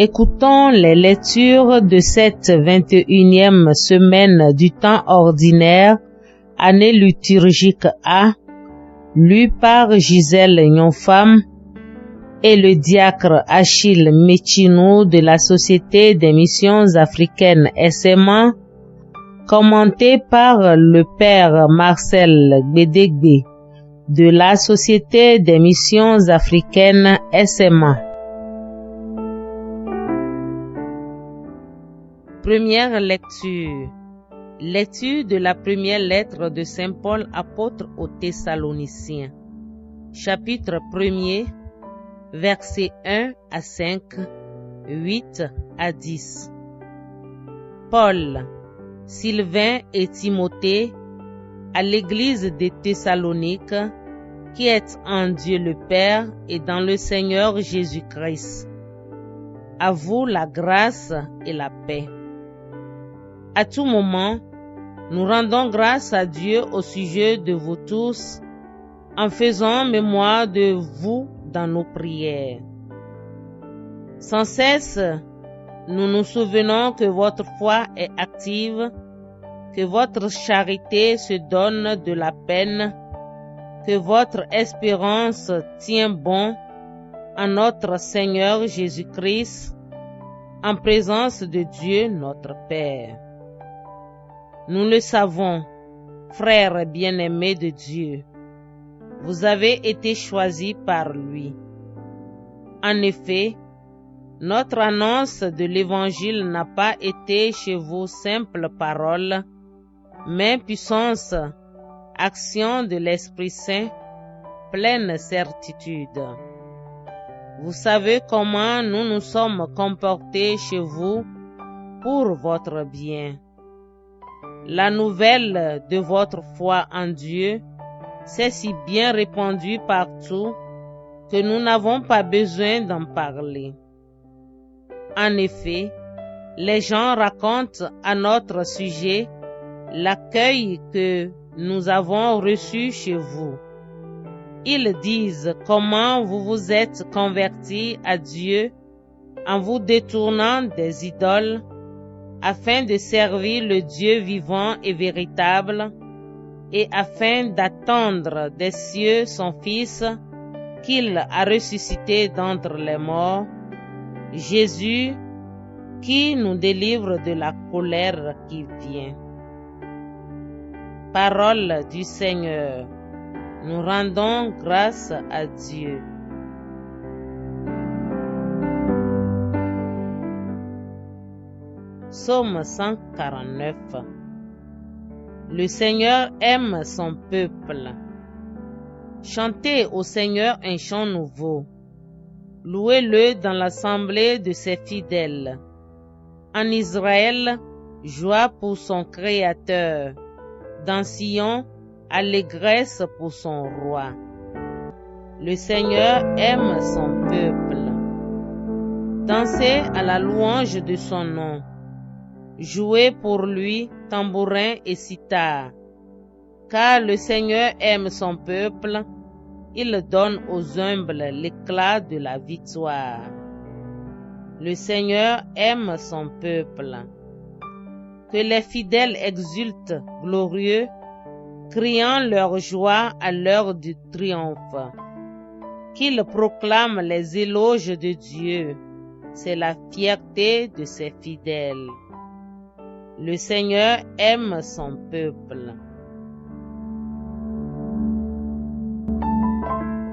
Écoutons les lectures de cette 21e semaine du temps ordinaire, année liturgique A, lue par Gisèle Nyonfam et le diacre Achille Méchinou de la Société des Missions Africaines SMA, commentée par le père Marcel Gbedegbe de la Société des Missions Africaines SMA. Première lecture. Lecture de la première lettre de Saint Paul apôtre aux Thessaloniciens. Chapitre 1er, versets 1 à 5, 8 à 10. Paul, Sylvain et Timothée, à l'église de Thessalonique, qui est en Dieu le Père et dans le Seigneur Jésus-Christ. À vous la grâce et la paix. À tout moment, nous rendons grâce à Dieu au sujet de vous tous, en faisant mémoire de vous dans nos prières. Sans cesse, nous nous souvenons que votre foi est active, que votre charité se donne de la peine, que votre espérance tient bon en notre Seigneur Jésus-Christ, en présence de Dieu notre Père. Nous le savons, frères bien-aimés de Dieu, vous avez été choisis par lui. En effet, notre annonce de l'Évangile n'a pas été chez vous simple parole, mais puissance, action de l'Esprit Saint, pleine certitude. Vous savez comment nous nous sommes comportés chez vous pour votre bien. La nouvelle de votre foi en Dieu s'est si bien répandue partout que nous n'avons pas besoin d'en parler. En effet, les gens racontent à notre sujet l'accueil que nous avons reçu chez vous. Ils disent comment vous vous êtes convertis à Dieu en vous détournant des idoles afin de servir le Dieu vivant et véritable et afin d'attendre des cieux son Fils qu'il a ressuscité d'entre les morts, Jésus qui nous délivre de la colère qui vient. Parole du Seigneur. Nous rendons grâce à Dieu. Psaume 149. Le Seigneur aime son peuple. Chantez au Seigneur un chant nouveau. Louez-le dans l'assemblée de ses fidèles. En Israël, joie pour son Créateur. Dans Sion, allégresse pour son roi. Le Seigneur aime son peuple. Dansez à la louange de son nom. Jouez pour lui tambourin et sitar. Car le Seigneur aime son peuple, il donne aux humbles l'éclat de la victoire. Le Seigneur aime son peuple. Que les fidèles exultent glorieux, criant leur joie à l'heure du triomphe. Qu'ils proclament les éloges de Dieu, c'est la fierté de ses fidèles. Le Seigneur aime son peuple.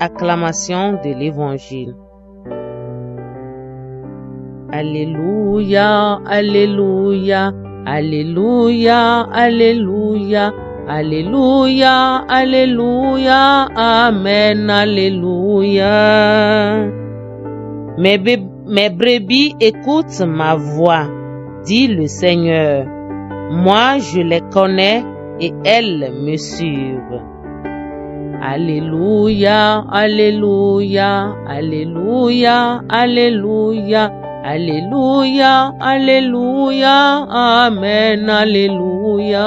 Acclamation de l'Évangile. Alléluia, Alléluia, Alléluia, Alléluia, Alléluia, Alléluia, Amen, Alléluia. Mes brebis écoutent ma voix, dit le Seigneur. Moi, je les connais et elles me suivent. Alléluia, Alléluia, Alléluia, Alléluia, Alléluia, Alléluia, Amen, Alléluia.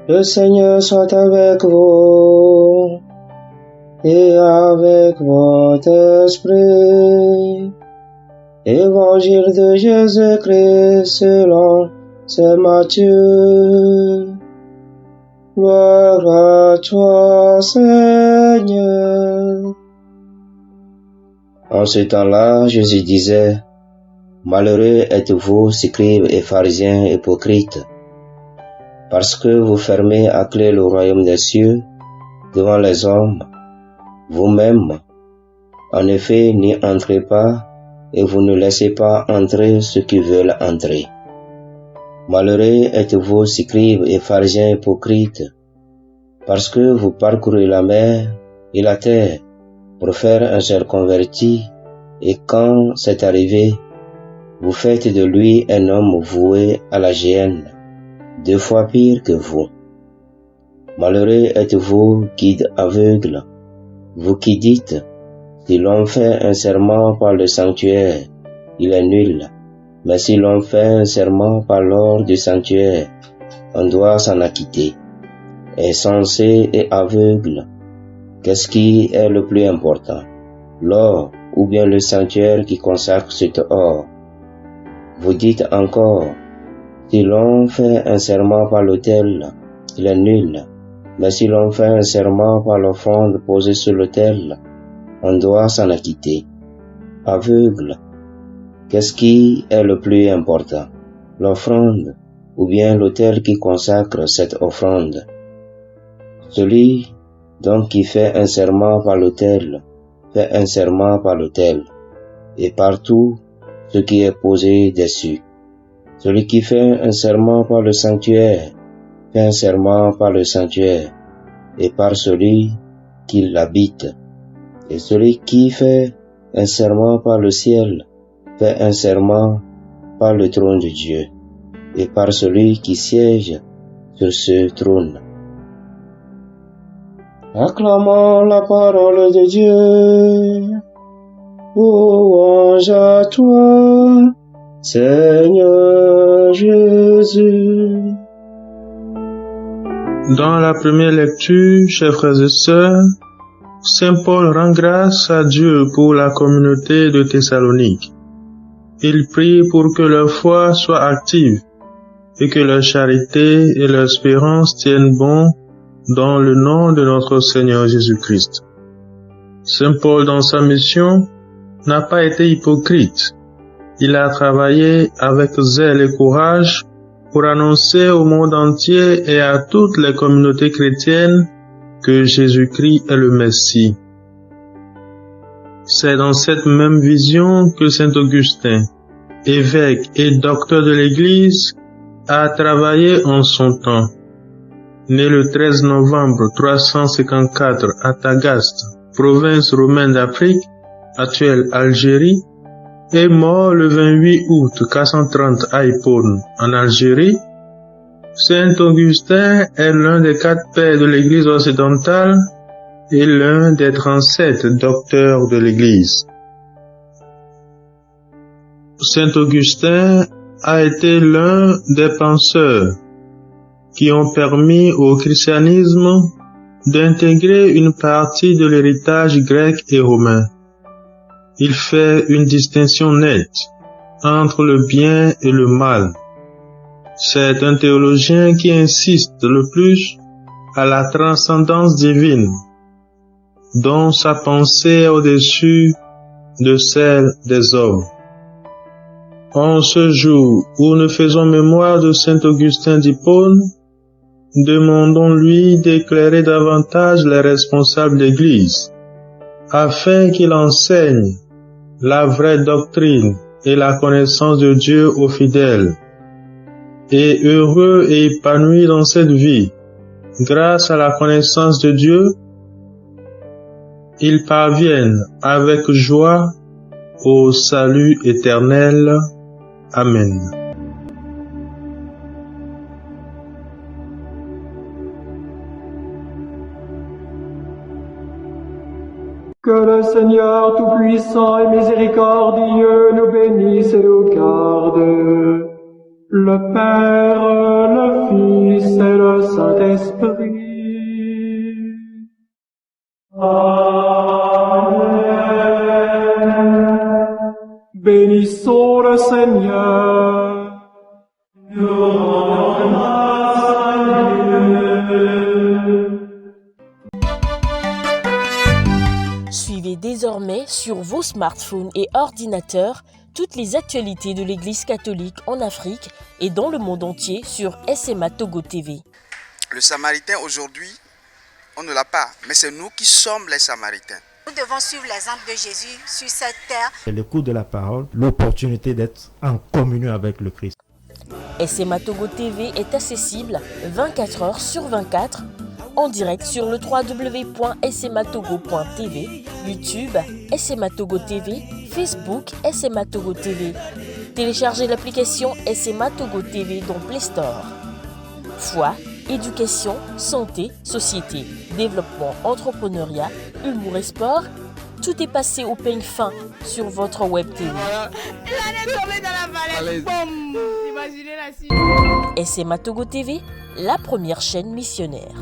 Le Seigneur soit avec vous et avec votre esprit. Évangile de Jésus-Christ selon saint Matthieu. Gloire à toi, Seigneur. En ce temps-là, Jésus disait, malheureux êtes-vous, scribes et pharisiens hypocrites, parce que vous fermez à clé le royaume des cieux devant les hommes, vous-même, en effet, n'y entrez pas, et vous ne laissez pas entrer ceux qui veulent entrer. Malheureux êtes-vous, scribes et pharisiens hypocrites, parce que vous parcourez la mer et la terre pour faire un seul converti, et quand c'est arrivé, vous faites de lui un homme voué à la géhenne, 2 fois pire que vous. Malheureux êtes-vous, guides aveugles, vous qui dites, si l'on fait un serment par le sanctuaire, il est nul, mais si l'on fait un serment par l'or du sanctuaire, on doit s'en acquitter. Insensé et aveugle, qu'est-ce qui est le plus important, l'or ou bien le sanctuaire qui consacre cet or? Vous dites encore, si l'on fait un serment par l'autel, il est nul, mais si l'on fait un serment par l'offrande posée sur l'autel, on doit s'en acquitter. Aveugle, qu'est-ce qui est le plus important, l'offrande ou bien l'autel qui consacre cette offrande? Celui donc qui fait un serment par l'autel, fait un serment par l'autel, et partout ce qui est posé dessus. Celui qui fait un serment par le sanctuaire, fait un serment par le sanctuaire, et par celui qui l'habite. Et celui qui fait un serment par le ciel, fait un serment par le trône de Dieu, et par celui qui siège sur ce trône. Acclamons la parole de Dieu. Louange à toi, Seigneur Jésus. Dans la première lecture, chers frères et sœurs, Saint Paul rend grâce à Dieu pour la communauté de Thessalonique. Il prie pour que leur foi soit active et que leur charité et leur espérance tiennent bon dans le nom de notre Seigneur Jésus-Christ. Saint Paul, dans sa mission, n'a pas été hypocrite. Il a travaillé avec zèle et courage pour annoncer au monde entier et à toutes les communautés chrétiennes que Jésus-Christ est le Messie. C'est dans cette même vision que Saint Augustin, évêque et docteur de l'Église, a travaillé en son temps. Né le 13 novembre 354 à Tagaste, province romaine d'Afrique, actuelle Algérie, est mort le 28 août 430 à Hippone, en Algérie, Saint Augustin est l'un des 4 pères de l'Église occidentale et l'un des 37 docteurs de l'Église. Saint Augustin a été l'un des penseurs qui ont permis au christianisme d'intégrer une partie de l'héritage grec et romain. Il fait une distinction nette entre le bien et le mal. C'est un théologien qui insiste le plus à la transcendance divine, dont sa pensée est au-dessus de celle des hommes. En ce jour où nous faisons mémoire de Saint Augustin d'Hippone, demandons-lui d'éclairer davantage les responsables d'Église, afin qu'il enseigne la vraie doctrine et la connaissance de Dieu aux fidèles. Et heureux et épanoui dans cette vie, grâce à la connaissance de Dieu, ils parviennent avec joie au salut éternel. Amen. Que le Seigneur Tout-Puissant et Miséricordieux nous bénisse et nous garde, le Père, le Fils et le Saint-Esprit. Amen. Bénissons le Seigneur. Nous rendons grâce à Dieu. Suivez désormais sur vos smartphones et ordinateurs toutes les actualités de l'Église catholique en Afrique et dans le monde entier sur SMA Togo TV. Le Samaritain aujourd'hui, on ne l'a pas, mais c'est nous qui sommes les Samaritains. Nous devons suivre l'exemple de Jésus sur cette terre. C'est l'écoute de la parole, l'opportunité d'être en communion avec le Christ. SMA Togo TV est accessible 24 heures sur 24 en direct sur le www.smatogo.tv, YouTube SMA Togo TV, Facebook SMA Togo TV. Téléchargez l'application SMA Togo TV dans Play Store. Foi, éducation, santé, société, développement, entrepreneuriat, humour et sport, tout est passé au peigne fin sur votre web TV. Il allait tomber dans la vallée. Boum. Imaginez la suite. SMA Togo TV, la première chaîne missionnaire.